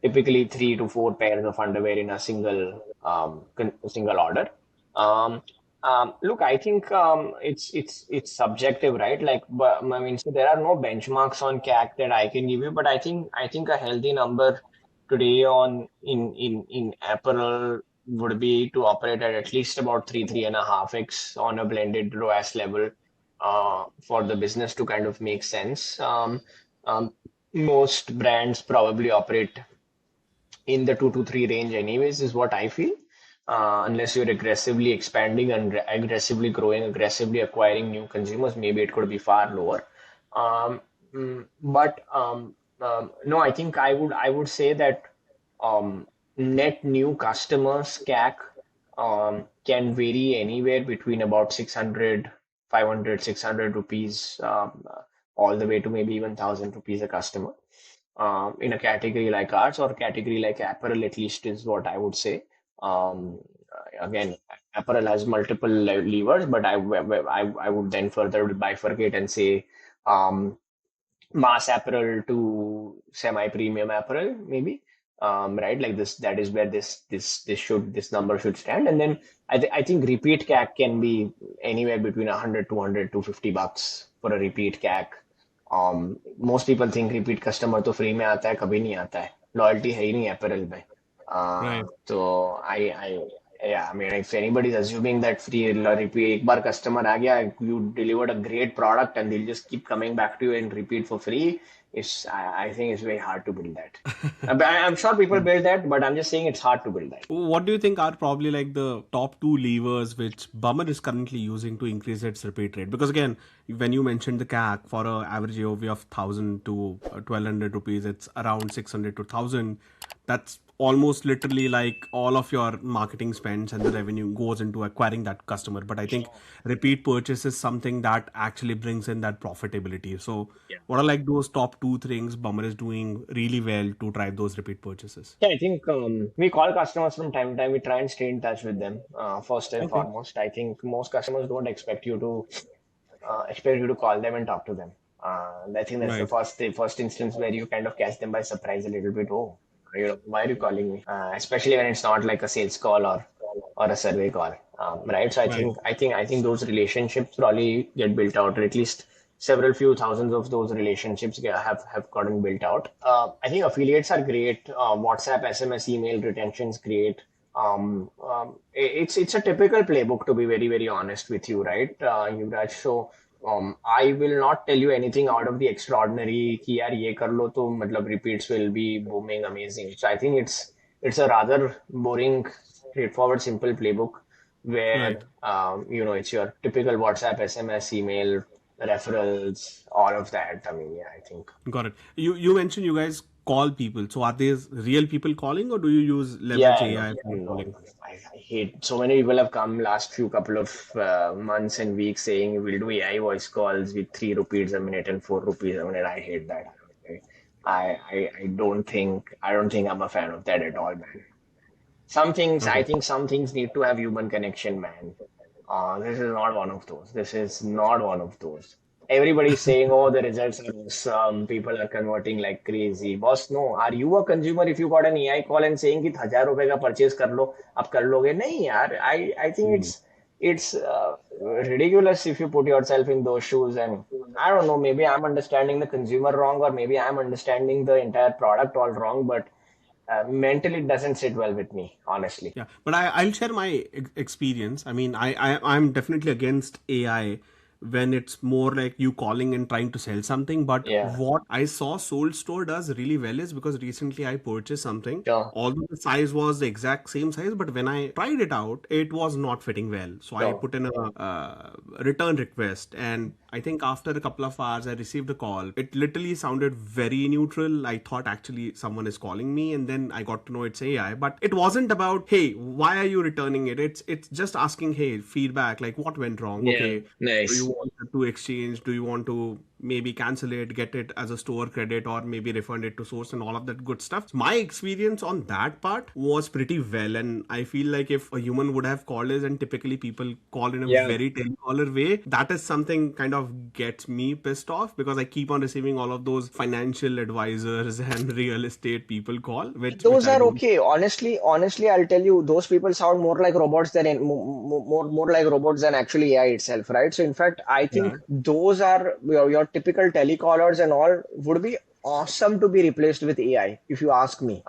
typically 3 to 4 pairs of underwear in a single order. Um, Look, I think it's subjective, right? Like, but I mean, so there are no benchmarks on CAC that I can give you, but I think a healthy number today on in apparel would be to operate at least about 3.5x on a blended ROAS level, for the business to kind of make sense. Um, Most brands probably operate in the 2 to 3 range anyways, is what I feel. Unless you're aggressively expanding and aggressively growing, aggressively acquiring new consumers, maybe it could be far lower. Um, but no, I think I would say that, net new customers CAC, can vary anywhere between about 600, 500, 600 rupees, all the way to maybe even 1,000 rupees a customer, in a category like ours, or category like apparel, at least, is what I would say. Um, Again, apparel has multiple levers, but I would then further bifurcate and say, um, mass apparel to semi-premium apparel, maybe. Right, like this, that is where this number should stand. And then I think repeat CAC can be anywhere between 100, 200, 250 bucks for a repeat CAC. Most people think repeat customer तो free में आता है, कभी नहीं आता है. Loyalty है ही नहीं apparel में. Right. So yeah, I mean, if anybody's assuming that free repeat, एक बार customer आ गया, you delivered a great product and they'll just keep coming back to you and repeat for free, I think it's very hard to build that. I'm sure people build that, but I'm just saying it's hard to build that. What do you think are probably like the top two levers which Bummer is currently using to increase its repeat rate? Because again, when you mentioned the CAC for an average AOV of 1,000 to 1,200 rupees, it's around 600 to 1,000. That's almost literally like all of your marketing spends and the revenue goes into acquiring that customer. But I think repeat purchase is something that actually brings in that profitability. So what are like those top two things Bummer is doing really well to drive those repeat purchases? Yeah, I think, we call customers from time to time. We try and stay in touch with them. First and Okay. foremost, I think most customers don't expect you to call them and talk to them. I think that's Right. the first instance where you kind of catch them by surprise a little bit. Oh, why are you calling me? Especially when it's not like a sales call or a survey call, right? So I Right. think I think those relationships probably get built out, or at least several few thousands of those relationships have gotten built out. I think affiliates are great. WhatsApp, SMS, email retention's great. It's a typical playbook, to be very, very honest with you, right, Yuvraj? So, I will not tell you anything out of the extraordinary कि यार ये कर लो तो मतलब repeats will be booming, amazing. So I think it's a rather boring, straightforward, simple playbook where, Right. it's your typical WhatsApp, SMS, email, referrals, all of that. I mean, yeah, I think. Got it. You mentioned you guys call people. So are these real people calling, or do you use leverage Yeah, no, AI for no. calling? I hate, so many people have come last few couple of months and weeks saying we'll do AI voice calls with 3 rupees a minute and 4 rupees a minute. I hate that. I don't think I'm a fan of that at all, man. I Okay. think some things need to have human connection, man. This is not one of those. This is not one of those. Everybody's saying, oh, the results are awesome. People are converting like crazy. Boss, no. Are you a consumer if you got an AI call and saying कि 1,000 रुपए का purchase कर लो, आप कर लोगे? नहीं यार. I think Hmm. it's ridiculous if you put yourself in those shoes, and I don't know, maybe I'm understanding the consumer wrong, or maybe I'm understanding the entire product all wrong, but mentally it doesn't sit well with me, honestly. Yeah, but I'll share my experience. I mean, I'm definitely against AI when it's more like you calling and trying to sell something. But Yeah, what I saw Soul Store does really well is because recently I purchased something. sure, Although the size was the exact same size, but when I tried it out, it was not fitting well. So I sure. put in a return request, and I think after a couple of hours, I received a call. It literally sounded very neutral. I thought actually someone is calling me, and then I got to know it's AI. But it wasn't about, hey, why are you returning it? It's just asking, hey, feedback, like what went wrong? Yeah, Okay, do you nice. want to exchange? Do you want to maybe cancel it, get it as a store credit, or maybe refund it to source and all of that good stuff? My experience on that part was pretty well, and I feel like if a human would have called us, and typically people call in a Yeah. very telecaller way, that is something kind of gets me pissed off because I keep on receiving all of those financial advisors and real estate people call, which Those I are don't. okay. Honestly, I'll tell you, those people sound more like robots than more like robots than actually AI itself, right? So in fact, I think Yeah, those are your typical telecallers and all would be awesome to be replaced with AI, if you ask me.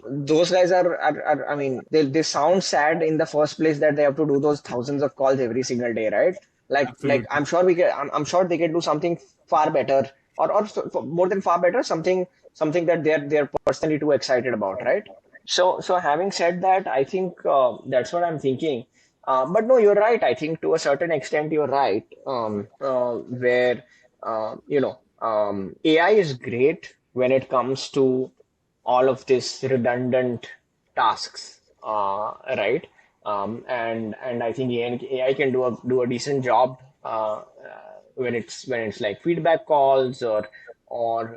Those guys are I mean, they sound sad in the first place that they have to do those thousands of calls every single day, right? Like absolutely. I'm sure I'm sure they can do something far better, or more than far better, something that they're personally too excited about, right? So having said that, I think that's what I'm thinking. But no, you're right. I think to a certain extent you're right. Where AI is great when it comes to all of this redundant tasks, right? And I think AI can do a decent job when it's like feedback calls, or all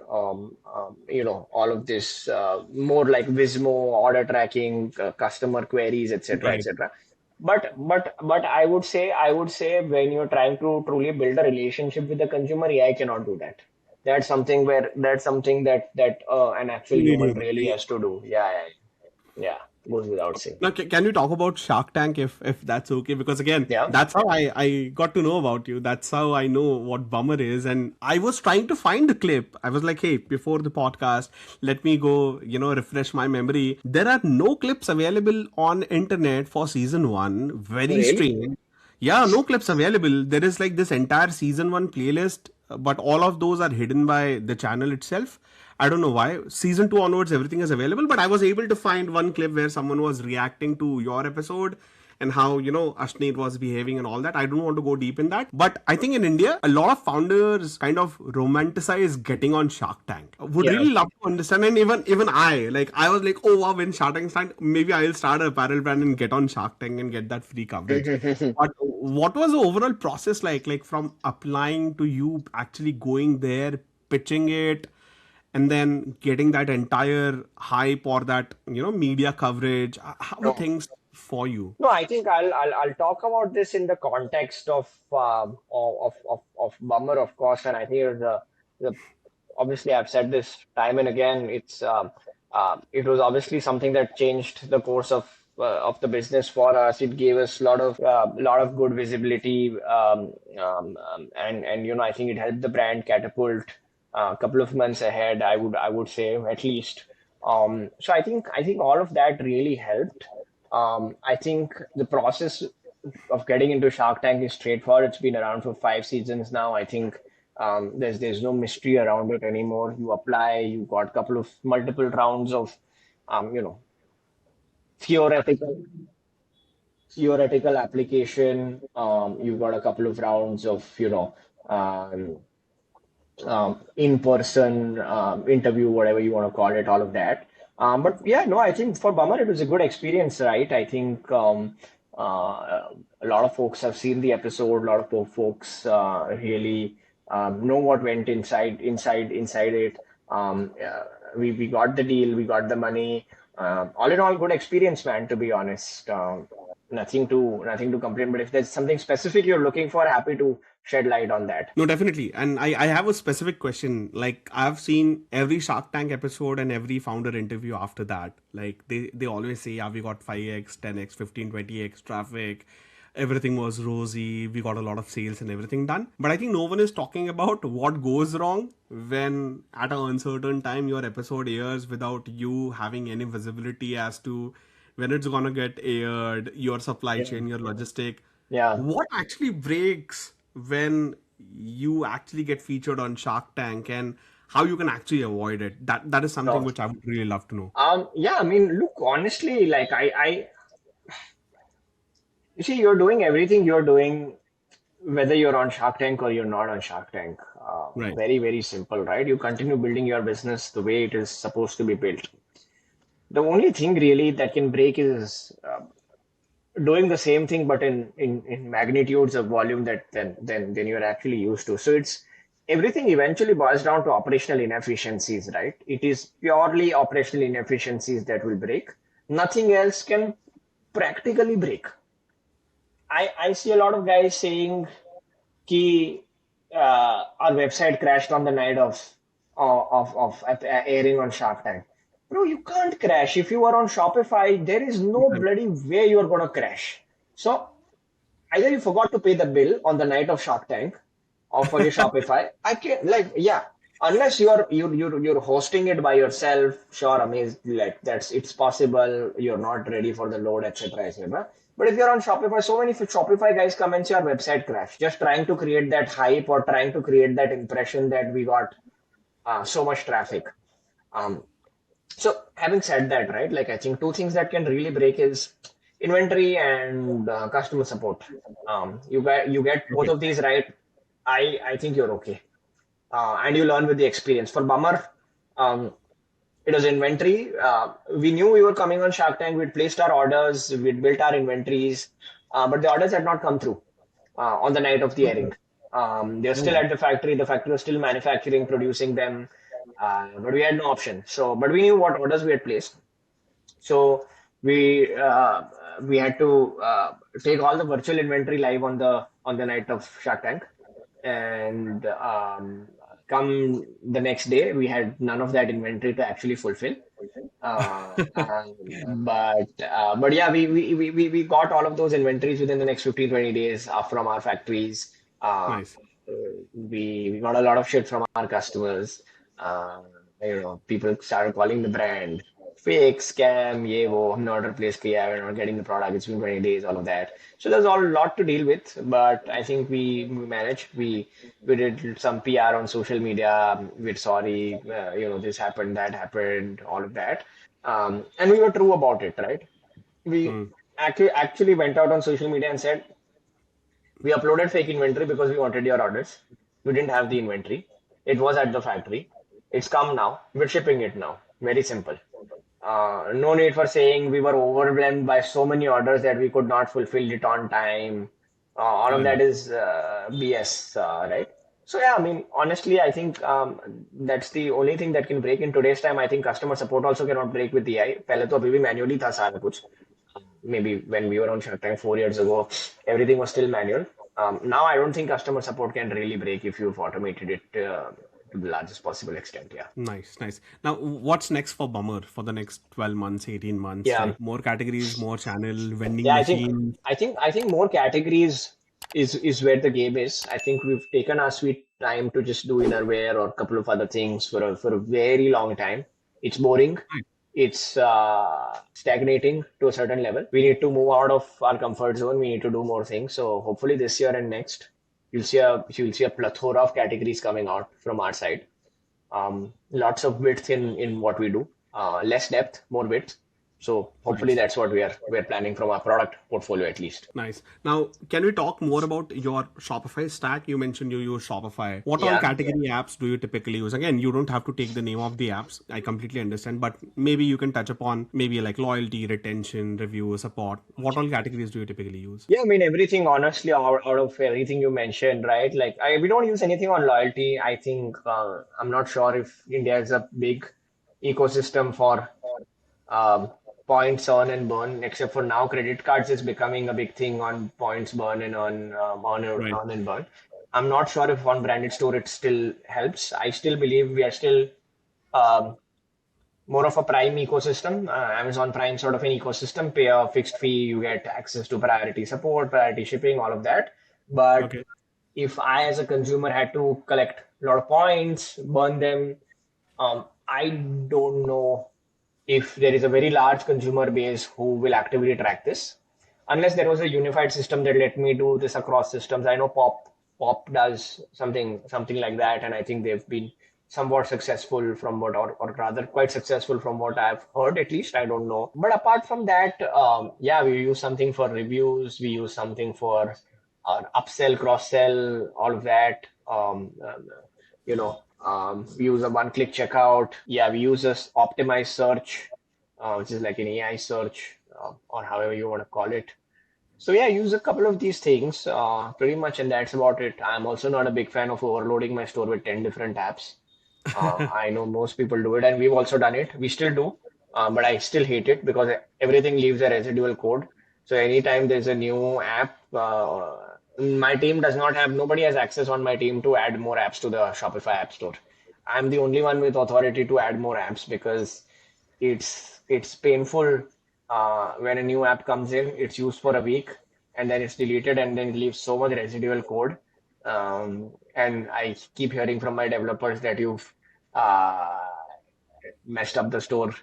of this more like Vismo, order tracking, customer queries, etc., Right. etc. But I would say when you're trying to truly build a relationship with the consumer, AI cannot do that. That's something that an actual You need human human. really has to do. Yeah, yeah, yeah. Goes without saying. Now, can you talk about Shark Tank if that's okay? Because again, Yeah. that's how I got to know about you. That's how I know what Bummer is. And I was trying to find the clip. I was like, hey, before the podcast, let me go, refresh my memory. There are no clips available on internet for season one. Very Really? strange. Yeah, no clips available. There is like this entire season one playlist, but all of those are hidden by the channel itself. I don't know why. Season two onwards, everything is available, but I was able to find one clip where someone was reacting to your episode and how, Ashneet was behaving and all that. I don't want to go deep in that. But I think in India, a lot of founders kind of romanticize getting on Shark Tank. Would Yeah. really love to understand. And even I was like, oh wow, when Shark Tank start, maybe I'll start a apparel brand and get on Shark Tank and get that free coverage. But what was the overall process like? Like from applying to you actually going there, pitching it, and then getting that entire hype or that media coverage. How were No. things for you? No, I think I'll talk about this in the context of Bummer, of course, and I think the obviously I've said this time and again. It was obviously something that changed the course of the business for us. It gave us a lot of good visibility, and I think it helped the brand catapult a couple of months ahead. I would say at least. So I think all of that really helped. I think the process of getting into Shark Tank is straightforward. It's been around for 5 seasons now. I think there's no mystery around it anymore. You apply, you got couple of multiple rounds of um, you know theoretical theoretical application. You got a couple of rounds of um, in-person interview, whatever you want to call it, all of that. But yeah, no, I think for Bummer it was a good experience, right? I think a lot of folks have seen the episode. A lot of folks really know what went inside it. We got the deal, we got the money. All in all, good experience, man. To be honest, nothing to complain. But if there's something specific you're looking for, happy to shed light on that. No, definitely. And I have a specific question. Like I've seen every Shark Tank episode and every founder interview after that. Like they always say, yeah, we got 5x, 10x, 15, 20x traffic. everything was rosy, we got a lot of sales and everything done. But I think no one is talking about what goes wrong when at an uncertain time your episode airs without you having any visibility as to when it's gonna get aired, your supply Yeah. chain, your logistic. Yeah. What actually breaks when you actually get featured on Shark Tank, and how you can actually avoid it? That is something No. which I would really love to know. Yeah, I mean, look, honestly, like you see, you're doing everything you're doing, whether you're on Shark Tank or you're not on Shark Tank. Right. Very, very simple, right? You continue building your business the way it is supposed to be built. The only thing really that can break is doing the same thing, but in magnitudes of volume that than you're actually used to. So it's everything eventually boils down to operational inefficiencies, right? It is purely operational inefficiencies that will break. Nothing else can practically break. I see a lot of guys saying कि our website crashed on the night of airing on Shark Tank. Bro, you can't crash. If you are on Shopify, there is no bloody way you are going to crash. So either you forgot to pay the bill on the night of Shark Tank or for your Shopify. I can't like yeah. Unless you're hosting it by yourself, sure, amazing. Like that's it's possible. You're not ready for the load, etc., etc. But if you're on Shopify, so many Shopify guys come and say our website crash, just trying to create that hype or trying to create that impression that we got so much traffic. Um, so having said that, right, like I think two things that can really break is inventory and customer support. You get both Okay. of these right. I think you're okay, and you learn with the experience. For Bummer, um, it was inventory. We knew we were coming on Shark Tank. We'd placed our orders. We'd built our inventories, but the orders had not come through on the night of the airing. They're still Oh, at the factory. The factory was still manufacturing, producing them, but we had no option. So, but we knew what orders we had placed. So we uh, we had to take all the virtual inventory live on the night of Shark Tank, and come the next day, we had none of that inventory to actually fulfill. But yeah, we got all of those inventories within the next 15-20 days from our factories. Uh, nice. we got a lot of shit from our customers. Uh, people started calling the brand fake, scam, ye wo, not replaced kiya, we're not getting the product, it's been 20 days, all of that. So there's all a lot to deal with, but I think we managed. We did some PR on social media. We're sorry, this happened, that happened, all of that. And we were true about it, right? We Hmm. actually went out on social media and said, we uploaded fake inventory because we wanted your orders. We didn't have the inventory. It was at the factory. It's come now. We're shipping it now. Very simple. No need for saying we were overwhelmed by so many orders that we could not fulfill it on time. All of that Correct. is BS, right? So yeah, I mean, honestly, I think that's the only thing that can break in today's time. I think customer support also cannot break with AI. पहले तो अभी भी manually था सारा कुछ. Maybe when we were on Shark Tank 4 years ago, everything was still manual. Now I don't think customer support can really break if you've automated it to the largest possible extent. Yeah. Nice, nice. Now, what's next for Bummer for the next 12 months, 18 months? Yeah. Like more categories, more channel, vending Yeah, I think machine. I think more categories is where the game is. I think we've taken our sweet time to just do innerwear or a couple of other things for a very long time. It's boring. Right. It's stagnating to a certain level. We need to move out of our comfort zone. We need to do more things. So hopefully this year and next, you'll see a plethora of categories coming out from our side. Lots of width in what we do. Less depth, more width. So hopefully Nice. that's what we're planning from our product portfolio at least. Nice. Now, can we talk more about your Shopify stack? You mentioned you use Shopify. What all Yeah. category apps do you typically use? Again, you don't have to take the name of the apps. I completely understand, but maybe you can touch upon maybe like loyalty, retention, review, support. What all categories do you typically use? Yeah, I mean everything honestly out of everything you mentioned, right? Like we don't use anything on loyalty. I think I'm not sure if India is a big ecosystem for um, points earn and burn, except for now credit cards is becoming a big thing on points burn and Right. earn and burn. I'm not sure if on branded store it still helps. I still believe we are still um, more of a Prime ecosystem, Amazon Prime sort of an ecosystem. Pay a fixed fee, you get access to priority support, priority shipping, all of that. But Okay. if I, as a consumer, had to collect a lot of points, burn them, I don't know if there is a very large consumer base who will actively track this. Unless there was a unified system that let me do this across systems. I know Pop does something like that, and I think they've been somewhat successful from what, or rather quite successful from what I've heard, at least. I don't know. But apart from that, yeah, we use something for reviews, we use something for upsell, cross sell, all of that. We use a one-click checkout. Yeah, we use this optimized search, which is like an AI search, or however you want to call it. So yeah, use a couple of these things, pretty much, and that's about it. I'm also not a big fan of overloading my store with 10 different apps. I know most people do it, and we've also done it. We still do, but I still hate it because everything leaves a residual code. So anytime there's a new app, my team does not have, nobody has access on my team to add more apps to the Shopify App Store. I'm the only one with authority to add more apps because it's painful when a new app comes in, it's used for a week and then it's deleted and then it leaves so much residual code. And I keep hearing from my developers that you've uh, messed up the store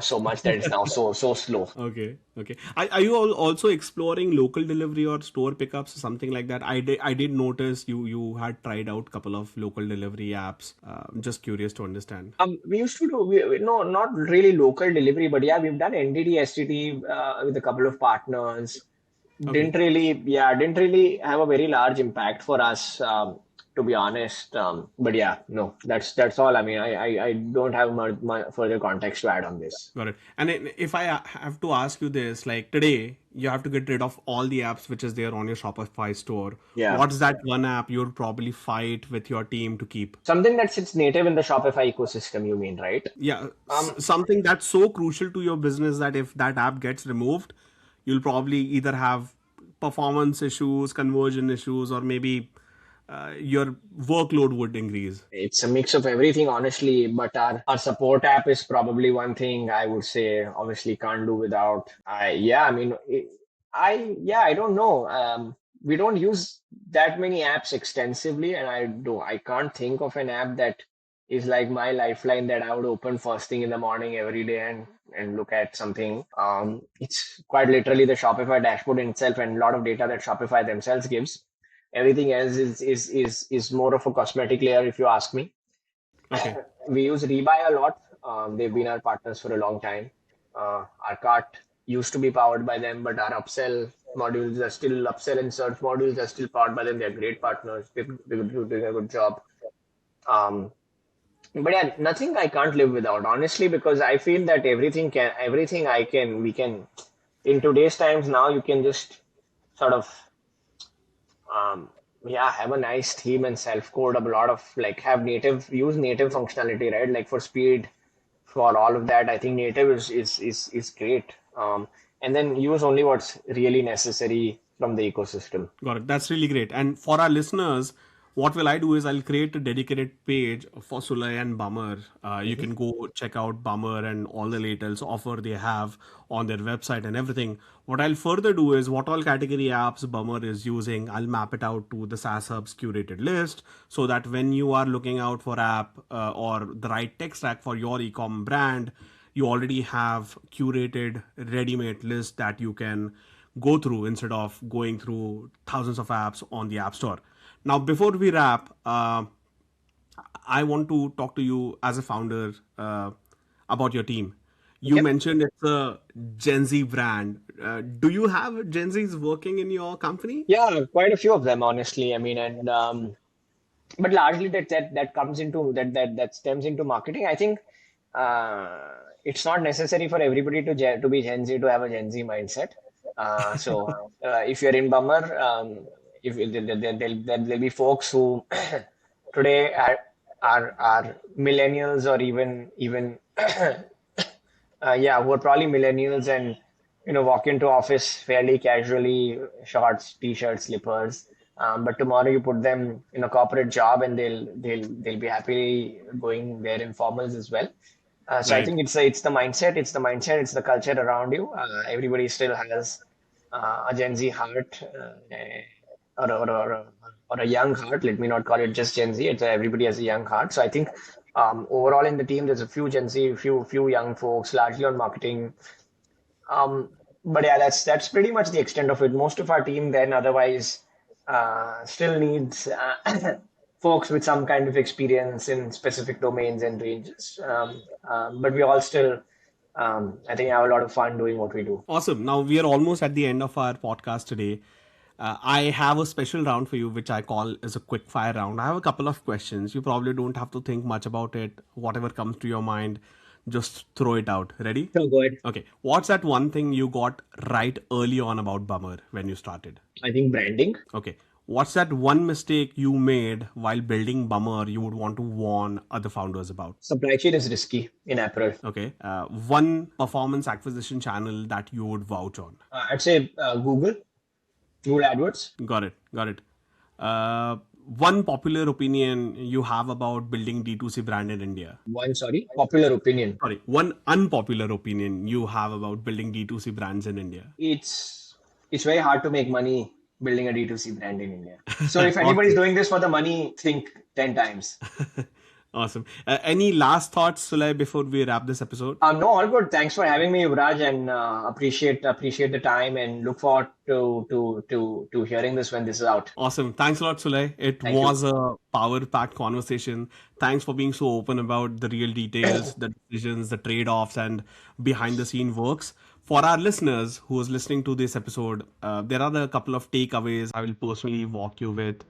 so much that it's now so slow. Okay, okay. Are you all also exploring local delivery or store pickups or something like that? I did notice you had tried out couple of local delivery apps. I'm just curious to understand. We used to do, no, not really local delivery, but yeah, we've done NDD, STD with a couple of partners. Okay. Didn't really have a very large impact for us, to be honest. But yeah, no, that's all. I mean, I don't have much further context to add on this. Got it. And if I have to ask you this, like today, you have to get rid of all the apps which is there on your Shopify store. Yeah. What's that one app you'll probably fight with your team to keep? Something that sits native in the Shopify ecosystem, you mean, right? Yeah, Um, something that's so crucial to your business that if that app gets removed, you'll probably either have performance issues, conversion issues, or maybe your workload would increase. It's a mix of everything, honestly, but our support app is probably one thing I would say obviously can't do without. I mean, I don't know. We don't use that many apps extensively, and I can't think of an app that is like my lifeline that I would open first thing in the morning every day and look at something. It's quite literally the Shopify dashboard in itself and a lot of data that Shopify themselves gives. Everything else is more of a cosmetic layer, if you ask me. Okay, We use Rebuy a lot. They've been our partners for a long time. Our cart used to be powered by them, but our upsell and search modules are still powered by them. They're great partners. They're doing a good job. Um, but yeah, nothing I can't live without, honestly, because I feel that we can, in today's times now, you can just sort of um, have a nice theme and self code a lot of like use native functionality, right? Like for speed, for all of that, I think native is great. And then use only what's really necessary from the ecosystem. got it. That's really great. And for our listeners, what will I do is I'll create a dedicated page for Sulay and Bummer. You Mhm. can go check out Bummer and all the latest offer they have on their website and everything. What I'll further do is what all category apps Bummer is using, I'll map it out to the SaaS Hub's curated list so that when you are looking out for app or the right tech stack for your ecom brand, you already have curated ready-made list that you can go through instead of going through thousands of apps on the app store. Now before we wrap, I want to talk to you as a founder about your team. You Yep. mentioned it's a Gen Z brand. Do you have Gen Zs working in your company? Yeah, quite a few of them, honestly. I mean, and but largely that comes into that stems into marketing. I think it's not necessary for everybody to be Gen Z to have a Gen Z mindset. If you're in Bummer, if there'll be folks who today are millennials or even who are probably millennials and walk into office fairly casually, shorts, t-shirts, slippers. But tomorrow you put them in a corporate job and they'll be happily going there in formals as well. So I Right. think it's the culture around you. Everybody still has a Gen Z heart, or a young heart. Let me not call it just Gen Z. Everybody has a young heart. So I think overall in the team, there's a few Gen Z, few young folks, largely on marketing. Um, but yeah, that's pretty much the extent of it. Most of our team then otherwise still needs folks with some kind of experience in specific domains and ranges. But we all still, I think, have a lot of fun doing what we do. Awesome. Now we are almost at the end of our podcast today. I have a special round for you, which I call as a quick fire round. I have a couple of questions. You probably don't have to think much about it. Whatever comes to your mind, just throw it out. Ready? So go ahead. Okay. What's that one thing you got right early on about Bummer when you started? I think branding. Okay. What's that one mistake you made while building Bummer you would want to warn other founders about? Supply chain is risky in apparel. Okay. One performance acquisition channel that you would vouch on. I'd say Google AdWords. Got it. Got it. One popular opinion you have about building D2C brand in India. Popular opinion. Sorry, one unpopular opinion you have about building D2C brands in India. It's very hard to make money building a D2C brand in India. So if anybody's doing this for the money, think 10 times. Awesome. Any last thoughts, Sulay, before we wrap this episode? No, all good. Thanks for having me, Yuvraj, and appreciate the time and look forward to hearing this when this is out. Awesome. Thanks a lot, Sulay. It was a power-packed conversation. Thanks for being so open about the real details, the decisions, the trade-offs, and behind-the-scene works. For our listeners who is listening to this episode, there are a couple of takeaways I will personally walk you with.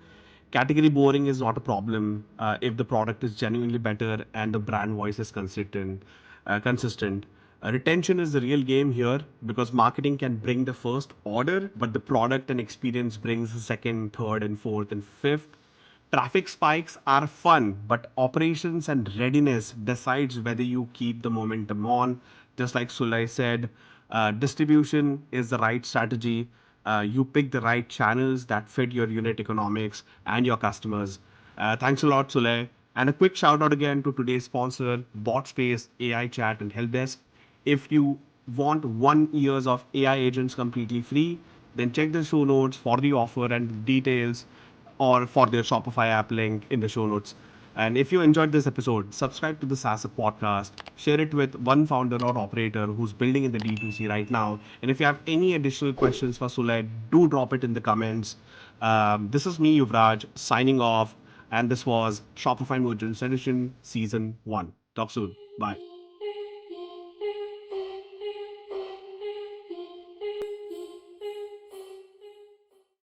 Category boring is not a problem if the product is genuinely better and the brand voice is consistent. Retention is the real game here because marketing can bring the first order, but the product and experience brings the second, third, and fourth and fifth. Traffic spikes are fun, but operations and readiness decides whether you keep the momentum on. Just like Sulay said, distribution is the right strategy. You pick the right channels that fit your unit economics and your customers. Thanks a lot, Sulay. And a quick shout out again to today's sponsor, BotSpace AI Chat and Help Desk. If you want 1 year of AI agents completely free, then check the show notes for the offer and details or for their Shopify app link in the show notes. And if you enjoyed this episode, subscribe to the SaaS podcast, share it with one founder or operator who's building in the D2C right now. And if you have any additional questions for Sulay, do drop it in the comments. This is me, Yuvraj, signing off. And this was Shopify Merchants Edition Season 1. Talk soon. Bye.